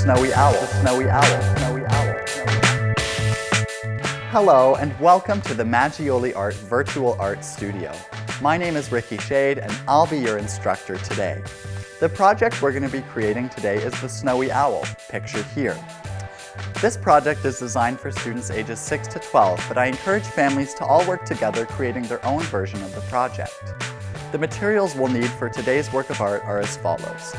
snowy owl, the snowy owl, snowy owl, snowy owl. Hello and welcome to the Maggiolly Art Virtual Art Studio. My name is Ricky Shade and I'll be your instructor today. The project we're going to be creating today is the snowy owl, pictured here. This project is designed for students ages 6 to 12, but I encourage families to all work together creating their own version of the project. The materials we'll need for today's work of art are as follows.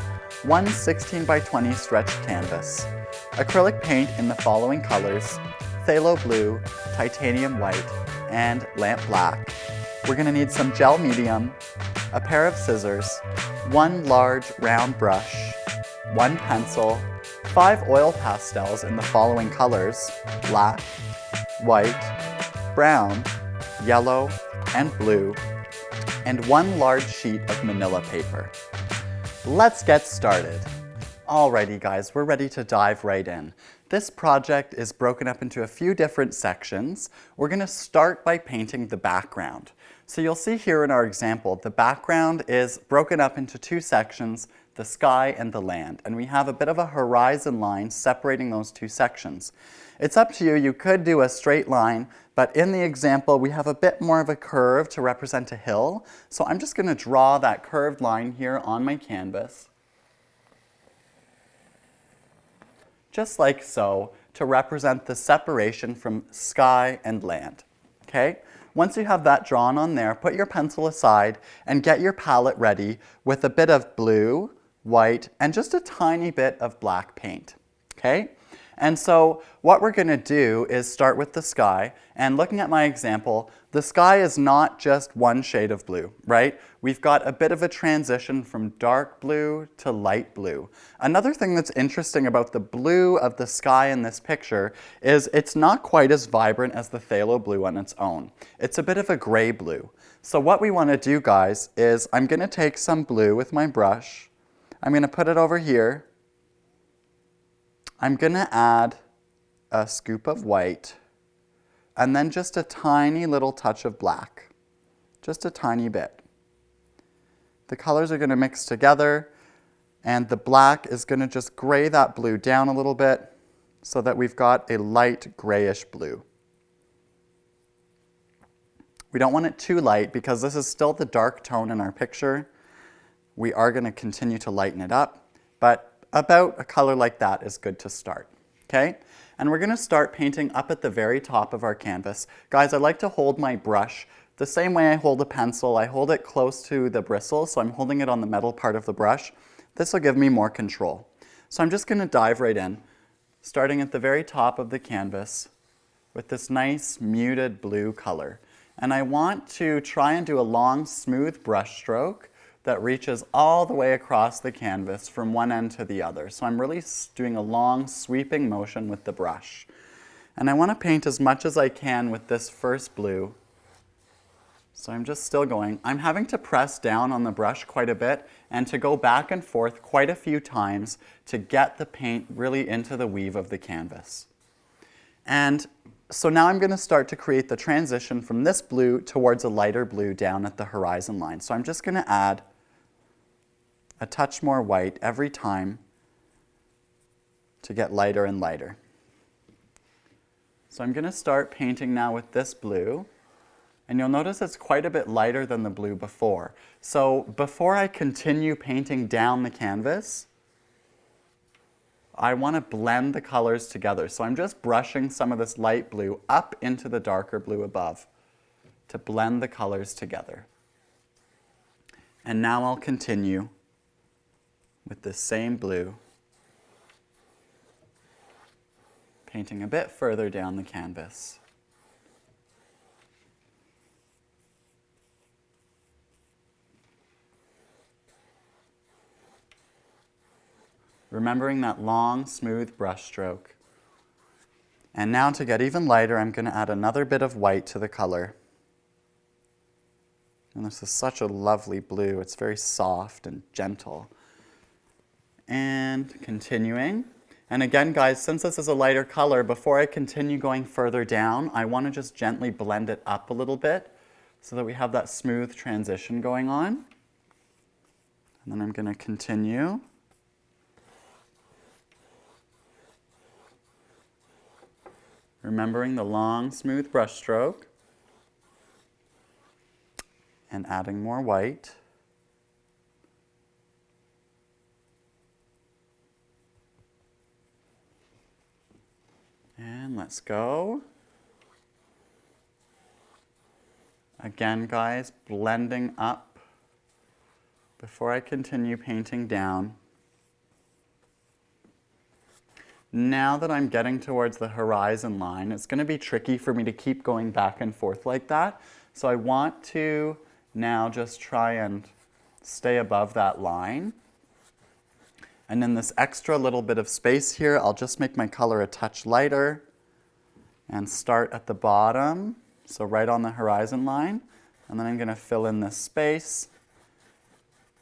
One 16 by 20 stretched canvas, acrylic paint in the following colors, phthalo blue, titanium white, and lamp black. We're going to need some gel medium, a pair of scissors, one large round brush, one pencil, 5 oil pastels in the following colors, black, white, brown, yellow, and blue, and one large sheet of manila paper. Let's get started. Alrighty guys, we're ready to dive right in. This project is broken up into a few different sections. We're going to start by painting the background. So you'll see here in our example, the background is broken up into two sections, the sky and the land, and we have a bit of a horizon line separating those two sections. It's up to you. You could do a straight line, but in the example we have a bit more of a curve to represent a hill. So I'm just going to draw that curved line here on my canvas, just like so, to represent the separation from sky and land. Okay? Once you have that drawn on there, put your pencil aside and get your palette ready with a bit of blue, white, and just a tiny bit of black paint. Okay? And so what we're going to do is start with the sky, and looking at my example, the sky is not just one shade of blue, right? We've got a bit of a transition from dark blue to light blue. Another thing that's interesting about the blue of the sky in this picture is it's not quite as vibrant as the phthalo blue on its own. It's a bit of a gray blue. So what we want to do, guys, is I'm going to take some blue with my brush. I'm going to put it over here. I'm going to add a scoop of white and then just a tiny little touch of black, just a tiny bit. The colors are going to mix together and the black is going to just gray that blue down a little bit so that we've got a light grayish blue. We don't want it too light because this is still the dark tone in our picture. We are going to continue to lighten it up, but about a color like that is good to start, okay? And we're going to start painting up at the very top of our canvas. Guys, I like to hold my brush the same way I hold a pencil. I hold it close to the bristle, so I'm holding it on the metal part of the brush. This will give me more control. So I'm just going to dive right in, starting at the very top of the canvas with this nice muted blue color. And I want to try and do a long, smooth brush stroke that reaches all the way across the canvas from one end to the other. So I'm really doing a long sweeping motion with the brush. And I want to paint as much as I can with this first blue. So I'm just still going. I'm having to press down on the brush quite a bit and to go back and forth quite a few times to get the paint really into the weave of the canvas. And so now I'm going to start to create the transition from this blue towards a lighter blue down at the horizon line. So I'm just going to add a touch more white every time to get lighter and lighter. So I'm going to start painting now with this blue, and you'll notice it's quite a bit lighter than the blue before. So before I continue painting down the canvas, I want to blend the colors together. So I'm just brushing some of this light blue up into the darker blue above to blend the colors together. And now I'll continue with this same blue, painting a bit further down the canvas. Remembering that long, smooth brush stroke. And now to get even lighter, I'm going to add another bit of white to the color. And this is such a lovely blue. It's very soft and gentle. And continuing. And again, guys, since this is a lighter color, before I continue going further down, I want to just gently blend it up a little bit so that we have that smooth transition going on. And then I'm going to continue Remembering the long, smooth brush stroke. And adding more white. And let's go. Again, guys, blending up before I continue painting down. Now that I'm getting towards the horizon line, it's going to be tricky for me to keep going back and forth like that. So I want to now just try and stay above that line. And in this extra little bit of space here, I'll just make my color a touch lighter and start at the bottom, so right on the horizon line. And then I'm going to fill in this space.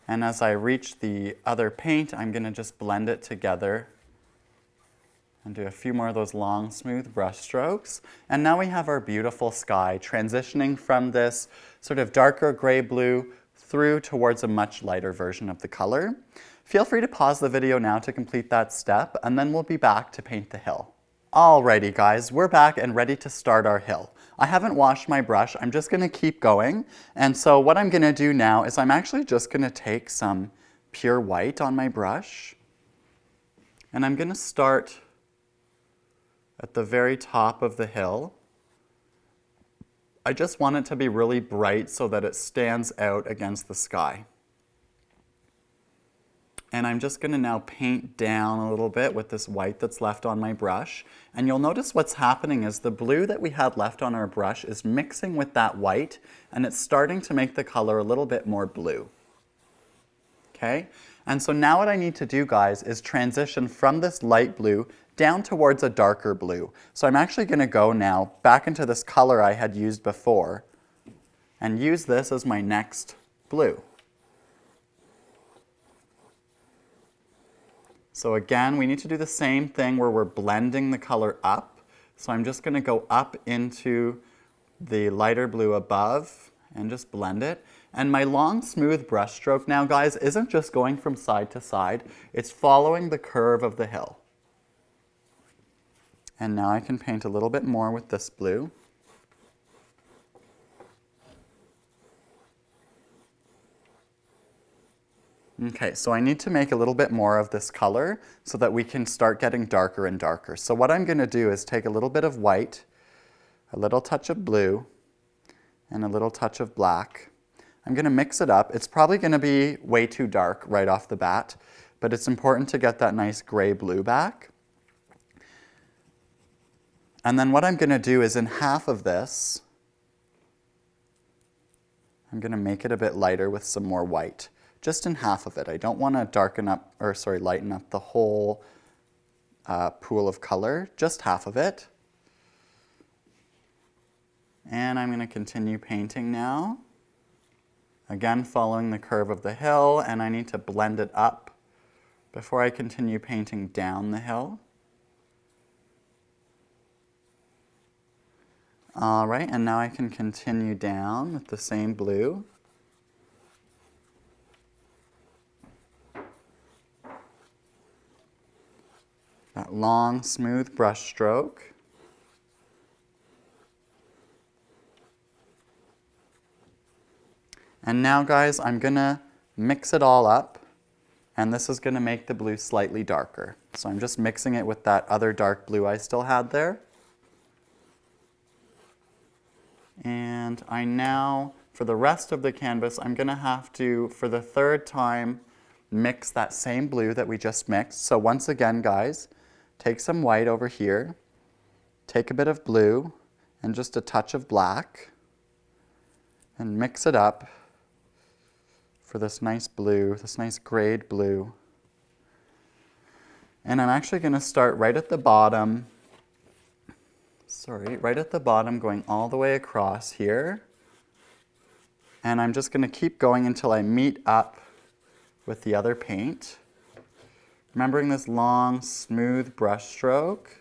And as I reach the other paint, I'm going to just blend it together and do a few more of those long, smooth brush strokes. And now we have our beautiful sky transitioning from this sort of darker gray blue through towards a much lighter version of the color. Feel free to pause the video now to complete that step, and then we'll be back to paint the hill. Alrighty guys, we're back and ready to start our hill. I haven't washed my brush, I'm just gonna keep going. And so what I'm gonna do now is I'm actually just gonna take some pure white on my brush, and I'm gonna start at the very top of the hill. I just want it to be really bright so that it stands out against the sky. And I'm just going to now paint down a little bit with this white that's left on my brush. And you'll notice what's happening is the blue that we had left on our brush is mixing with that white, and it's starting to make the color a little bit more blue. Okay? And so now what I need to do, guys, is transition from this light blue down towards a darker blue. So I'm actually going to go now back into this color I had used before and use this as my next blue. So again, we need to do the same thing where we're blending the color up. So I'm just going to go up into the lighter blue above and just blend it. And my long, smooth brush stroke now, guys, isn't just going from side to side. It's following the curve of the hill. And now I can paint a little bit more with this blue. Okay, so I need to make a little bit more of this color so that we can start getting darker and darker. So what I'm going to do is take a little bit of white, a little touch of blue, and a little touch of black. I'm going to mix it up. It's probably going to be way too dark right off the bat, but it's important to get that nice gray-blue back. And then what I'm going to do is in half of this, I'm going to make it a bit lighter with some more white. Just in half of it. I don't want to lighten up the whole pool of color, just half of it. And I'm going to continue painting now. Again, following the curve of the hill, and I need to blend it up before I continue painting down the hill. All right, and now I can continue down with the same blue. That long, smooth brush stroke. And now, guys, I'm going to mix it all up, and this is going to make the blue slightly darker. So I'm just mixing it with that other dark blue I still had there. And I now, for the rest of the canvas, I'm going to have to, for the third time, mix that same blue that we just mixed. So once again, guys, take some white over here, take a bit of blue and just a touch of black, and mix it up for this nice blue, this nice grayed blue. And I'm actually going to start right at the bottom, going all the way across here. And I'm just going to keep going until I meet up with the other paint. Remembering this long, smooth brush stroke.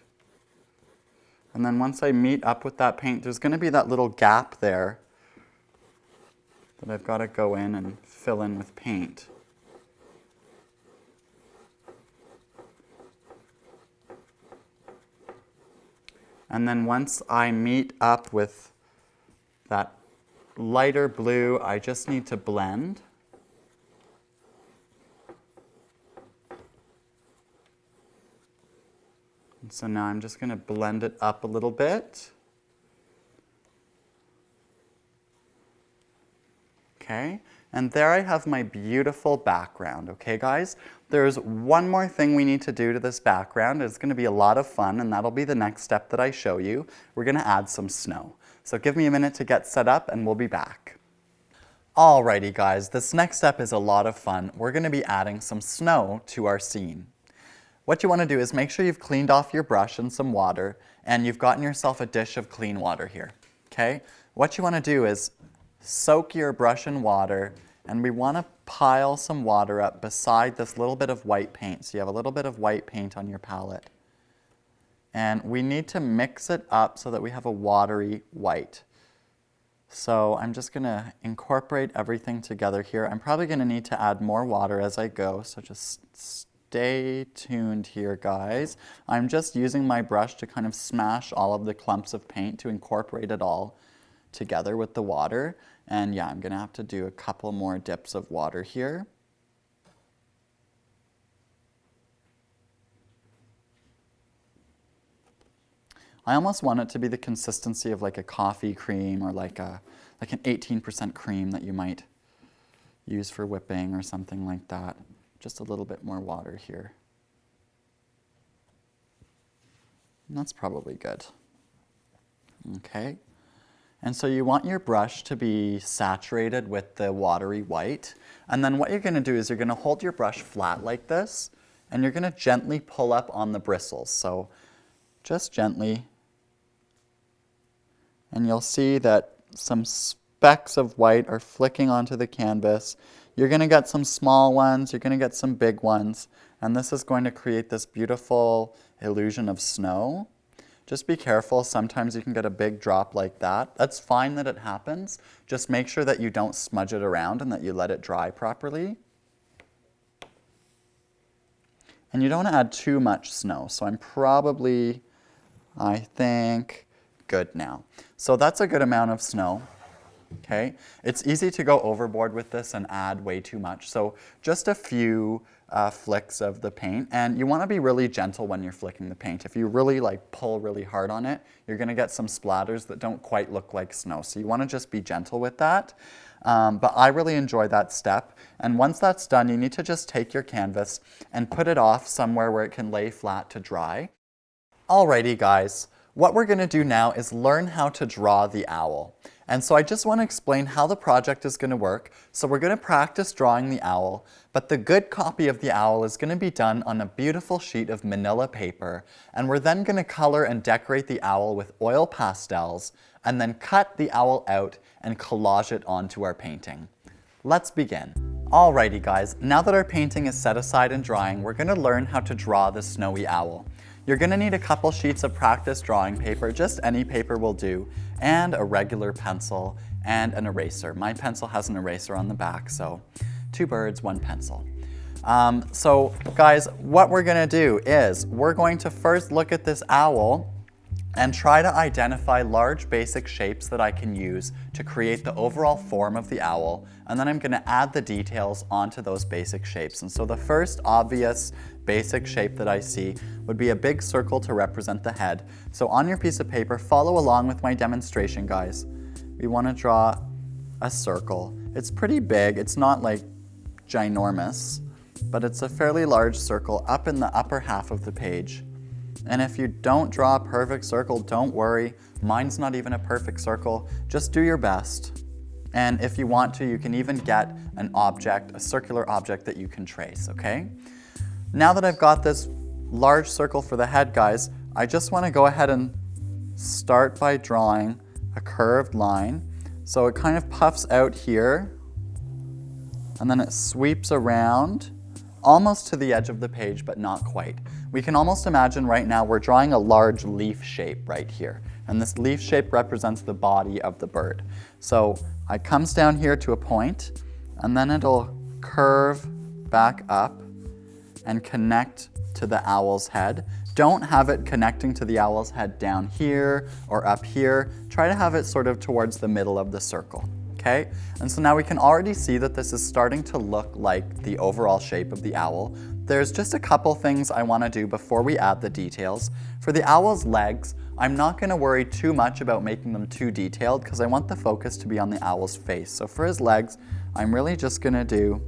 And then once I meet up with that paint, there's going to be that little gap there that I've got to go in and fill in with paint. And then once I meet up with that lighter blue, I just need to blend. And so now I'm just going to blend it up a little bit. Okay, and there I have my beautiful background, okay guys? There's one more thing we need to do to this background. It's going to be a lot of fun, and that'll be the next step that I show you. We're going to add some snow. So give me a minute to get set up and we'll be back. Alrighty guys, this next step is a lot of fun. We're going to be adding some snow to our scene. What you want to do is make sure you've cleaned off your brush and some water, and you've gotten yourself a dish of clean water here, okay? What you want to do is soak your brush in water, and we want to pile some water up beside this little bit of white paint. So you have a little bit of white paint on your palette. And we need to mix it up so that we have a watery white. So I'm just going to incorporate everything together here. I'm probably going to need to add more water as I go, so just stay tuned here, guys. I'm just using my brush to kind of smash all of the clumps of paint to incorporate it all together with the water. And yeah, I'm going to have to do a couple more dips of water here. I almost want it to be the consistency of like a coffee cream or like an 18% cream that you might use for whipping or something like that. Just a little bit more water here. And that's probably good. Okay. And so you want your brush to be saturated with the watery white. And then what you're going to do is you're going to hold your brush flat like this, and you're going to gently pull up on the bristles. So just gently. And you'll see that some specks of white are flicking onto the canvas. You're going to get some small ones, you're going to get some big ones, and this is going to create this beautiful illusion of snow. Just be careful, sometimes you can get a big drop like that. That's fine that it happens. Just make sure that you don't smudge it around and that you let it dry properly. And you don't add too much snow, so I'm probably, I think, good now. So that's a good amount of snow. Okay, it's easy to go overboard with this and add way too much. So just a few flicks of the paint, and you want to be really gentle when you're flicking the paint. If you really pull really hard on it, you're going to get some splatters that don't quite look like snow. So you want to just be gentle with that. But I really enjoy that step. And once that's done, you need to just take your canvas and put it off somewhere where it can lay flat to dry. Alrighty guys, what we're going to do now is learn how to draw the owl. And so I just want to explain how the project is going to work. So we're going to practice drawing the owl, but the good copy of the owl is going to be done on a beautiful sheet of manila paper, and we're then going to color and decorate the owl with oil pastels, and then cut the owl out and collage it onto our painting. Let's begin. Alrighty guys, now that our painting is set aside and drying, we're going to learn how to draw the snowy owl. You're going to need a couple sheets of practice drawing paper, just any paper will do, and a regular pencil and an eraser. My pencil has an eraser on the back, so 2 birds, 1 pencil. So guys, what we're going to do is we're going to first look at this owl and try to identify large basic shapes that I can use to create the overall form of the owl, and then I'm going to add the details onto those basic shapes. And so the first obvious basic shape that I see would be a big circle to represent the head. So on your piece of paper, follow along with my demonstration, guys. We want to draw a circle. It's pretty big, it's not like ginormous, but it's a fairly large circle up in the upper half of the page. And if you don't draw a perfect circle, don't worry. Mine's not even a perfect circle. Just do your best. And if you want to, you can even get an object, a circular object that you can trace, okay? Now that I've got this large circle for the head, guys, I just want to go ahead and start by drawing a curved line. So it kind of puffs out here, and then it sweeps around almost to the edge of the page, but not quite. We can almost imagine right now we're drawing a large leaf shape right here. And this leaf shape represents the body of the bird. So it comes down here to a point, and then it'll curve back up and connect to the owl's head. Don't have it connecting to the owl's head down here or up here. Try to have it sort of towards the middle of the circle, okay? And so now we can already see that this is starting to look like the overall shape of the owl. There's just a couple things I want to do before we add the details. For the owl's legs, I'm not going to worry too much about making them too detailed because I want the focus to be on the owl's face. So for his legs, I'm really just going to do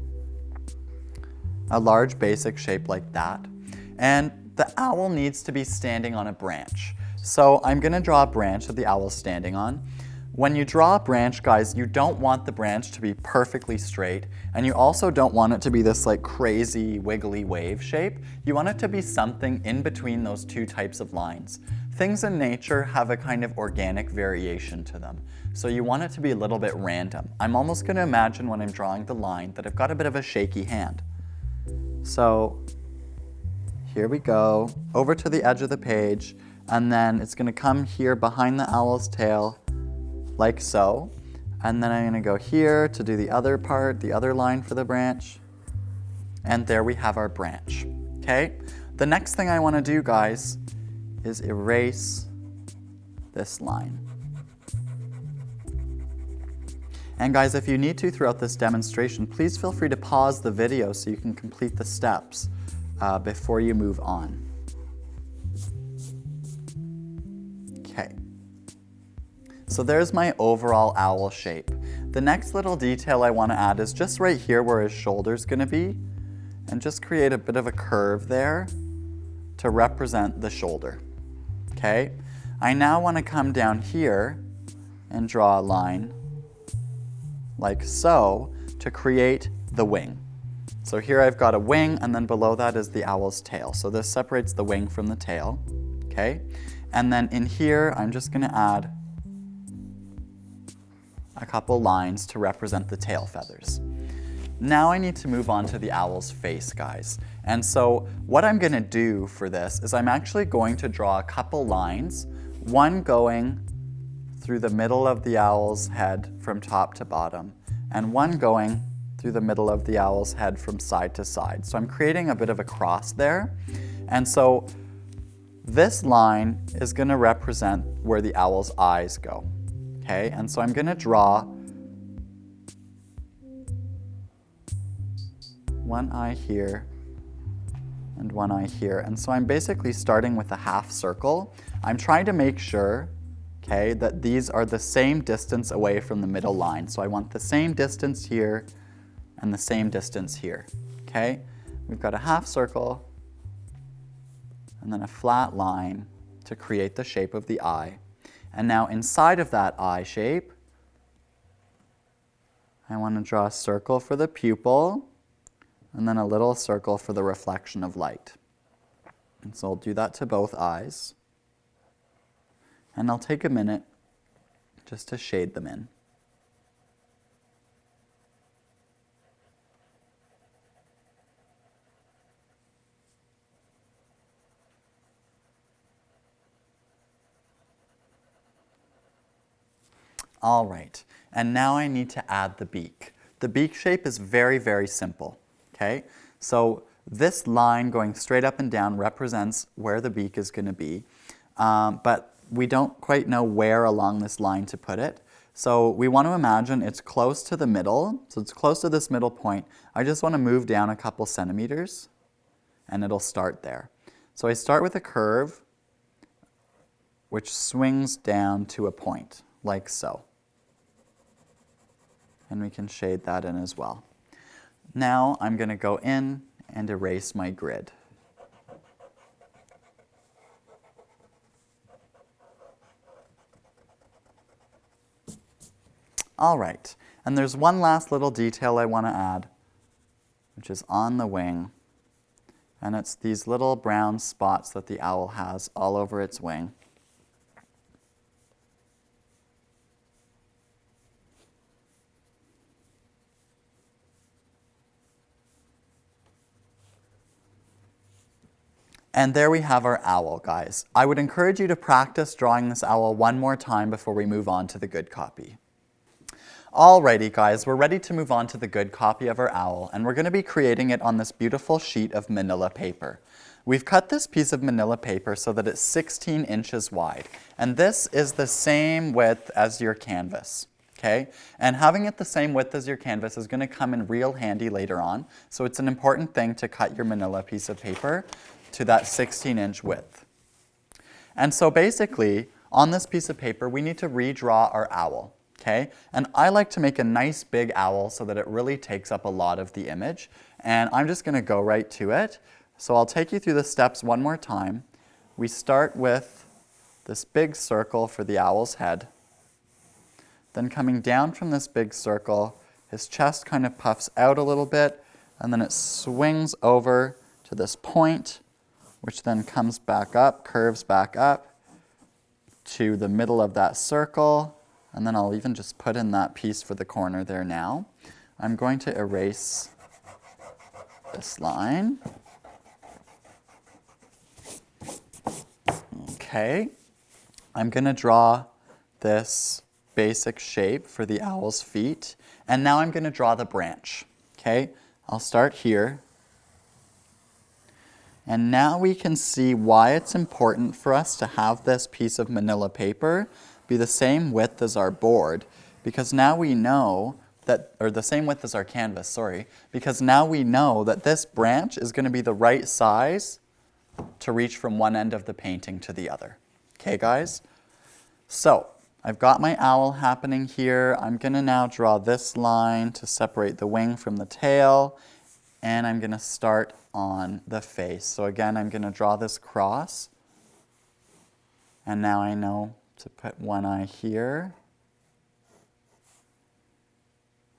a large basic shape like that. And the owl needs to be standing on a branch. So I'm going to draw a branch that the owl is standing on. When you draw a branch, guys, you don't want the branch to be perfectly straight, and you also don't want it to be this like crazy wiggly wave shape. You want it to be something in between those two types of lines. Things in nature have a kind of organic variation to them, so you want it to be a little bit random. I'm almost going to imagine when I'm drawing the line that I've got a bit of a shaky hand. So here we go, over to the edge of the page, and then it's going to come here behind the owl's tail, like so. And then I'm going to go here to do the other part, the other line for the branch. And there we have our branch, okay? The next thing I want to do, guys, is erase this line. And guys, if you need to throughout this demonstration, please feel free to pause the video so you can complete the steps before you move on. Okay. So there's my overall owl shape. The next little detail I want to add is just right here where his shoulder's going to be, and just create a bit of a curve there to represent the shoulder. Okay? I now want to come down here and draw a line like so to create the wing. So here I've got a wing, and then below that is the owl's tail. So this separates the wing from the tail. Okay? And then in here, I'm just going to add a couple lines to represent the tail feathers. Now I need to move on to the owl's face, guys. And so what I'm going to do for this is I'm actually going to draw a couple lines, one going through the middle of the owl's head from top to bottom, and one going through the middle of the owl's head from side to side. So I'm creating a bit of a cross there. And so this line is going to represent where the owl's eyes go. Okay, and so I'm going to draw one eye here and one eye here. And so I'm basically starting with a half circle. I'm trying to make sure, okay, that these are the same distance away from the middle line. So I want the same distance here and the same distance here. Okay, we've got a half circle and then a flat line to create the shape of the eye. And now inside of that eye shape, I want to draw a circle for the pupil and then a little circle for the reflection of light. And so I'll do that to both eyes. And I'll take a minute just to shade them in. All right, and now I need to add the beak. The beak shape is very, very simple, okay? So this line going straight up and down represents where the beak is going to be, but we don't quite know where along this line to put it. So we want to imagine it's close to the middle, so it's close to this middle point. I just want to move down a couple centimeters, and it'll start there. So I start with a curve, which swings down to a point, like so. And we can shade that in as well. Now I'm going to go in and erase my grid. All right, and there's one last little detail I want to add, which is on the wing. And it's these little brown spots that the owl has all over its wing. And there we have our owl, guys. I would encourage you to practice drawing this owl one more time before we move on to the good copy. Alrighty guys, we're ready to move on to the good copy of our owl, and we're going to be creating it on this beautiful sheet of manila paper. We've cut this piece of manila paper so that it's 16 inches wide, and this is the same width as your canvas. Okay? And having it the same width as your canvas is going to come in real handy later on, so it's an important thing to cut your manila piece of paper to that 16-inch width. And so basically, on this piece of paper, we need to redraw our owl. Okay? And I like to make a nice big owl so that it really takes up a lot of the image. And I'm just going to go right to it. So I'll take you through the steps one more time. We start with this big circle for the owl's head. Then coming down from this big circle, his chest kind of puffs out a little bit, and then it swings over to this point, which then comes back up, curves back up to the middle of that circle. And then I'll even just put in that piece for the corner there now. I'm going to erase this line. Okay. I'm going to draw this basic shape for the owl's feet. And now I'm going to draw the branch. Okay. I'll start here. And now we can see why it's important for us to have this piece of manila paper be the same width as our board, because now we know that, or the same width as our canvas, sorry, because now we know that this branch is going to be the right size to reach from one end of the painting to the other. Okay, guys? So, I've got my owl happening here. I'm going to now draw this line to separate the wing from the tail, and I'm going to start on the face. So again, I'm going to draw this cross, and now I know to put one eye here,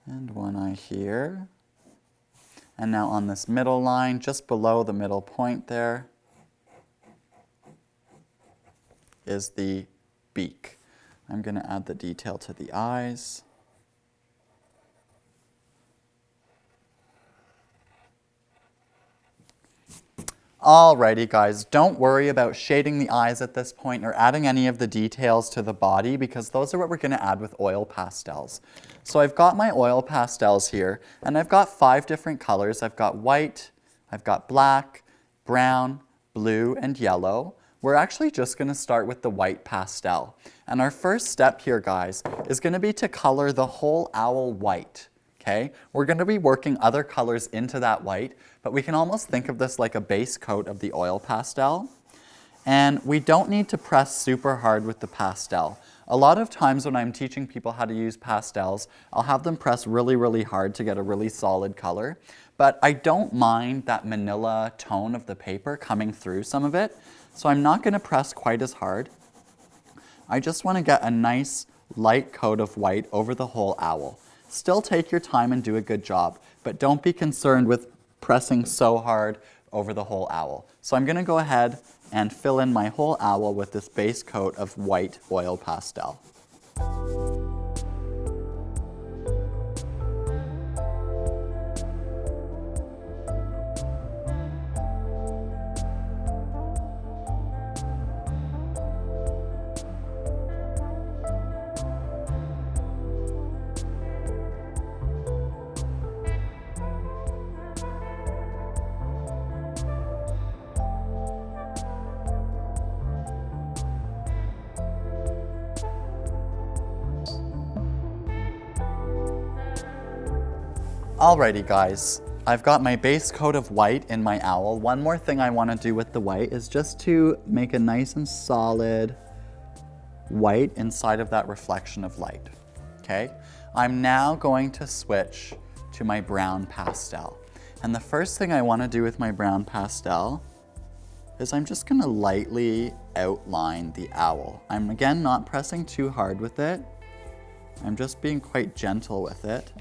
and one eye here. And now on this middle line, just below the middle point there, is the beak. I'm going to add the detail to the eyes. Alrighty guys, don't worry about shading the eyes at this point or adding any of the details to the body, because those are what we're going to add with oil pastels. So I've got my oil pastels here, and I've got 5 different colors. I've got white, I've got black, brown, blue, and yellow. We're actually just going to start with the white pastel. And our first step here, guys, is going to be to color the whole owl white. Okay? We're going to be working other colors into that white, but we can almost think of this like a base coat of the oil pastel. And we don't need to press super hard with the pastel. A lot of times when I'm teaching people how to use pastels, I'll have them press really, really hard to get a really solid color. But I don't mind that manila tone of the paper coming through some of it, so I'm not going to press quite as hard. I just want to get a nice light coat of white over the whole owl. Still take your time and do a good job, but don't be concerned with pressing so hard over the whole owl. So I'm going to go ahead and fill in my whole owl with this base coat of white oil pastel. Alrighty guys, I've got my base coat of white in my owl. One more thing I want to do with the white is just to make a nice and solid white inside of that reflection of light. Okay? I'm now going to switch to my brown pastel. And the first thing I want to do with my brown pastel is I'm just going to lightly outline the owl. I'm again not pressing too hard with it. I'm just being quite gentle with it.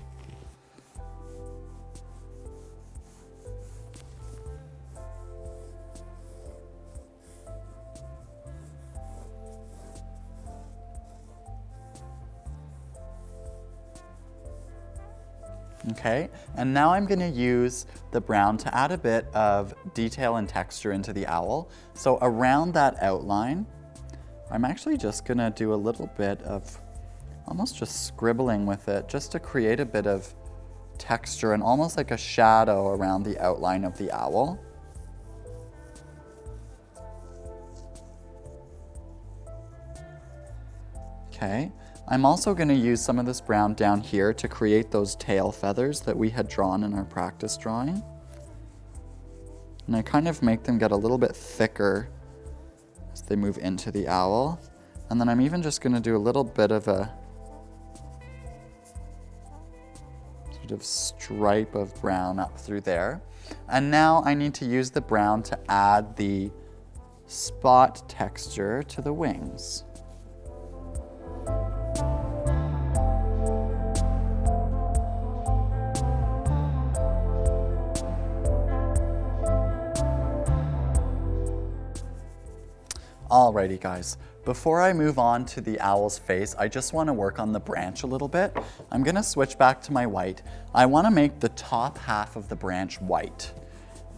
Okay, and now I'm going to use the brown to add a bit of detail and texture into the owl. So around that outline, I'm actually just going to do a little bit of almost just scribbling with it just to create a bit of texture and almost like a shadow around the outline of the owl. Okay, I'm also going to use some of this brown down here to create those tail feathers that we had drawn in our practice drawing. And I kind of make them get a little bit thicker as they move into the owl. And then I'm even just going to do a little bit of a sort of stripe of brown up through there. And now I need to use the brown to add the spot texture to the wings. Alrighty guys, before I move on to the owl's face, I just want to work on the branch a little bit. I'm going to switch back to my white. I want to make the top half of the branch white.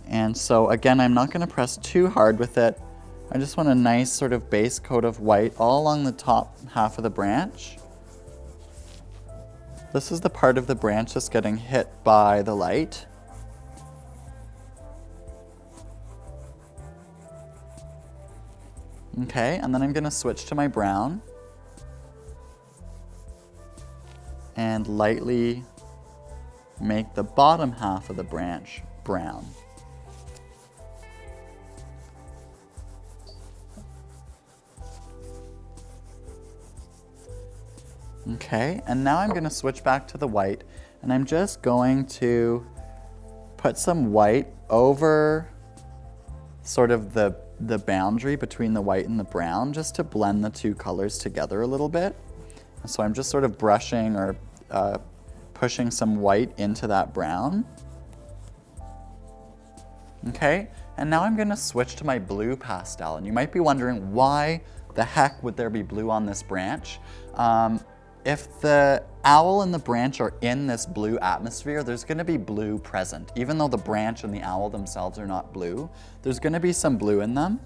And so again, I'm not going to press too hard with it. I just want a nice sort of base coat of white all along the top half of the branch. This is the part of the branch that's getting hit by the light. Okay, and then I'm going to switch to my brown and lightly make the bottom half of the branch brown. Okay, and now I'm going to switch back to the white, and I'm just going to put some white over sort of the boundary between the white and the brown, just to blend the two colors together a little bit. And so I'm just sort of brushing or pushing some white into that brown. Okay, and now I'm going to switch to my blue pastel. And you might be wondering, why the heck would there be blue on this branch? If the owl and the branch are in this blue atmosphere, there's going to be blue present. Even though the branch and the owl themselves are not blue, there's going to be some blue in them,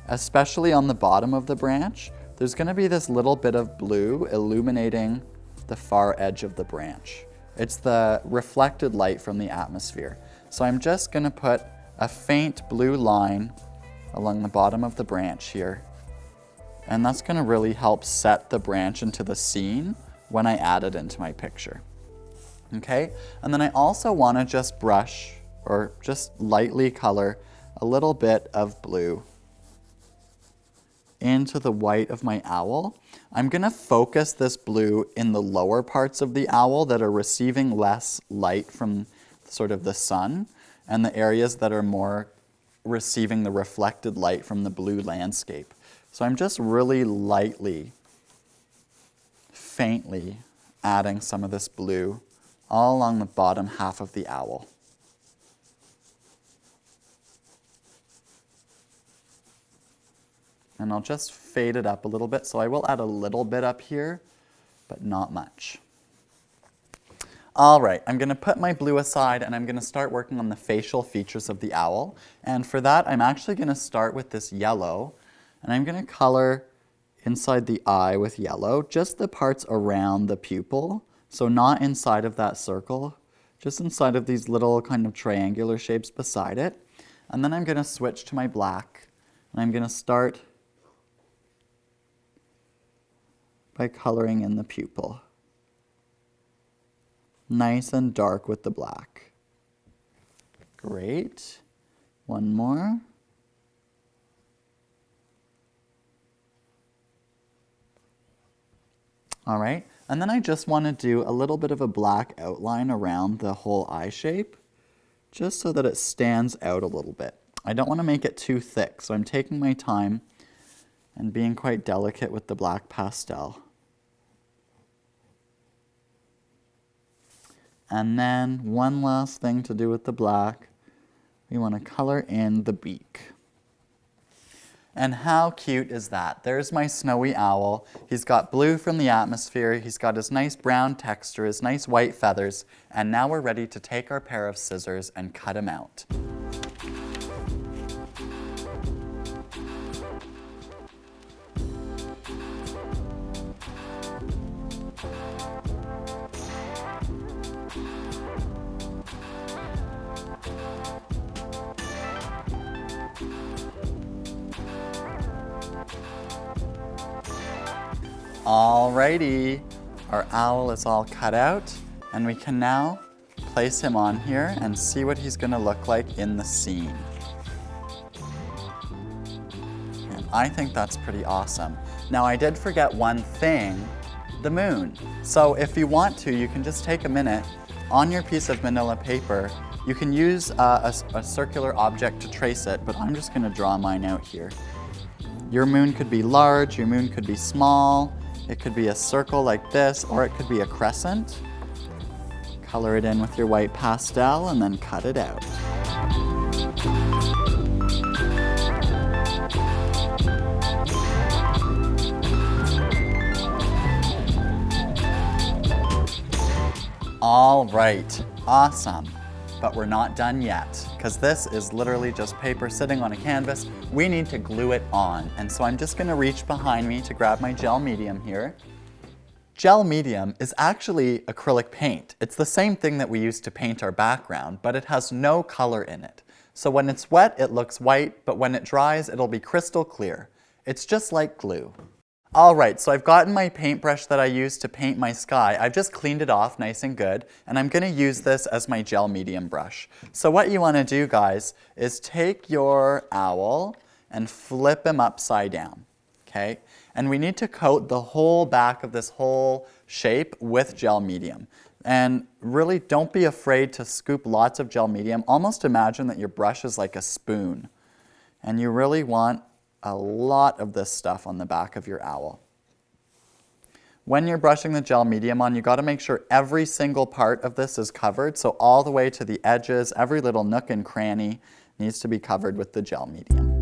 especially on the bottom of the branch. There's going to be this little bit of blue illuminating the far edge of the branch. It's the reflected light from the atmosphere. So I'm just going to put a faint blue line along the bottom of the branch here. And that's going to really help set the branch into the scene when I add it into my picture. Okay, and then I also want to just brush or just lightly color a little bit of blue into the white of my owl. I'm going to focus this blue in the lower parts of the owl that are receiving less light from sort of the sun, and the areas that are more receiving the reflected light from the blue landscape. So I'm just really lightly, faintly adding some of this blue all along the bottom half of the owl. And I'll just fade it up a little bit. So I will add a little bit up here, but not much. All right, I'm going to put my blue aside and I'm going to start working on the facial features of the owl. And for that, I'm actually going to start with this yellow. And I'm going to color inside the eye with yellow, just the parts around the pupil. So not inside of that circle, just inside of these little kind of triangular shapes beside it. And then I'm going to switch to my black. And I'm going to start by coloring in the pupil. Nice and dark with the black. Great. One more. All right, and then I just want to do a little bit of a black outline around the whole eye shape, just so that it stands out a little bit. I don't want to make it too thick, so I'm taking my time and being quite delicate with the black pastel. And then one last thing to do with the black, we want to color in the beak. And how cute is that? There's my snowy owl. He's got blue from the atmosphere, he's got his nice brown texture, his nice white feathers, and now we're ready to take our pair of scissors and cut him out. Alrighty, our owl is all cut out, and we can now place him on here and see what he's gonna look like in the scene. And I think that's pretty awesome. Now I did forget one thing, the moon. So if you want to, you can just take a minute on your piece of manila paper. You can use a circular object to trace it, but I'm just gonna draw mine out here. Your moon could be large, your moon could be small, it could be a circle like this, or it could be a crescent. Color it in with your white pastel and then cut it out. All right, awesome. But we're not done yet, because this is literally just paper sitting on a canvas. We need to glue it on. And so I'm just gonna reach behind me to grab my gel medium here. Gel medium is actually acrylic paint. It's the same thing that we use to paint our background, but it has no color in it. So when it's wet, it looks white, but when it dries, it'll be crystal clear. It's just like glue. All right, so I've gotten my paintbrush that I used to paint my sky. I've just cleaned it off nice and good, and I'm gonna use this as my gel medium brush. So what you wanna do, guys, is take your owl and flip him upside down, okay? And we need to coat the whole back of this whole shape with gel medium. And really don't be afraid to scoop lots of gel medium. Almost imagine that your brush is like a spoon. And you really want a lot of this stuff on the back of your owl. When you're brushing the gel medium on, you gotta make sure every single part of this is covered. So all the way to the edges, every little nook and cranny needs to be covered with the gel medium.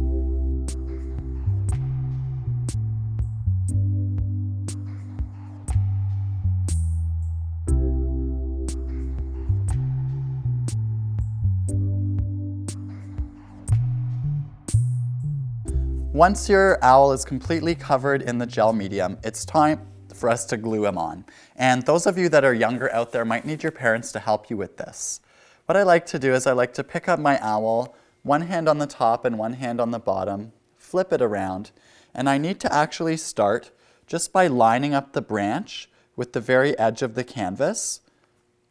Once your owl is completely covered in the gel medium, it's time for us to glue him on. And those of you that are younger out there might need your parents to help you with this. What I like to do is I like to pick up my owl, one hand on the top and one hand on the bottom, flip it around, and I need to actually start just by lining up the branch with the very edge of the canvas,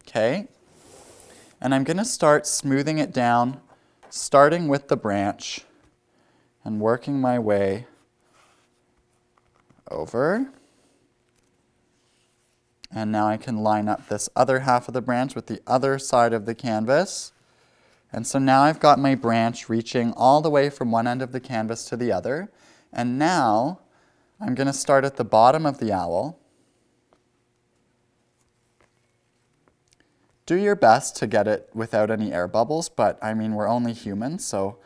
okay? And I'm gonna start smoothing it down, starting with the branch, and working my way over. And now I can line up this other half of the branch with the other side of the canvas. And so now I've got my branch reaching all the way from one end of the canvas to the other. And now I'm gonna start at the bottom of the owl. Do your best to get it without any air bubbles, but I mean, we're only humans, so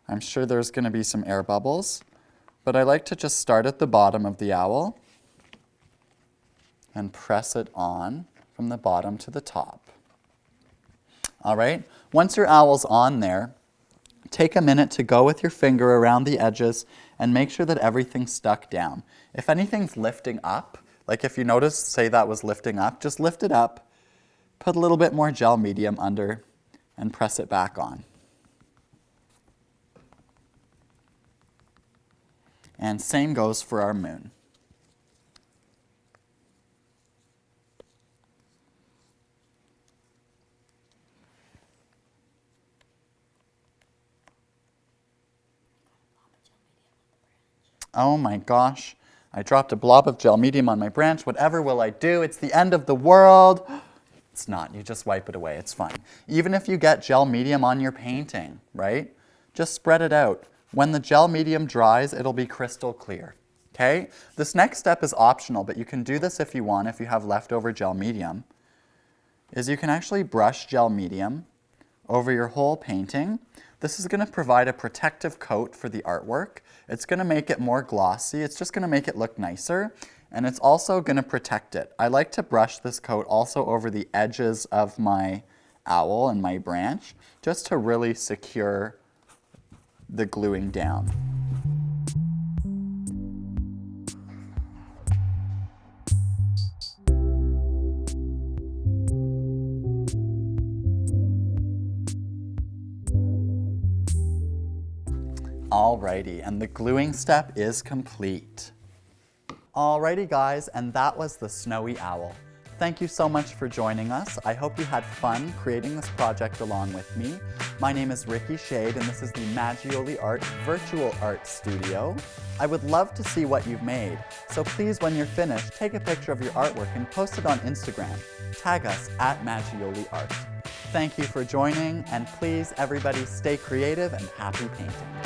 I'm sure there's going to be some air bubbles, but I like to just start at the bottom of the owl and press it on from the bottom to the top. All right, once your owl's on there, take a minute to go with your finger around the edges and make sure that everything's stuck down. If anything's lifting up, like if you notice, say that was lifting up, just lift it up, put a little bit more gel medium under, and press it back on. And same goes for our moon. Oh my gosh, I dropped a blob of gel medium on my branch. Whatever will I do? It's the end of the world. It's not, you just wipe it away, it's fine. Even if you get gel medium on your painting, right? Just spread it out. When the gel medium dries, it'll be crystal clear, okay? This next step is optional, but you can do this if you want, if you have leftover gel medium, is you can actually brush gel medium over your whole painting. This is gonna provide a protective coat for the artwork. It's gonna make it more glossy. It's just gonna make it look nicer, and it's also gonna protect it. I like to brush this coat also over the edges of my owl and my branch, just to really secure the gluing down. Alrighty, and the gluing step is complete. Alrighty guys, and that was the snowy owl. Thank you so much for joining us. I hope you had fun creating this project along with me. My name is Ricky Shade, and this is the Maggiolly Art Virtual Art Studio. I would love to see what you've made, so please, when you're finished, take a picture of your artwork and post it on Instagram. Tag us at Maggiolly Art. Thank you for joining, and please, everybody, stay creative and happy painting.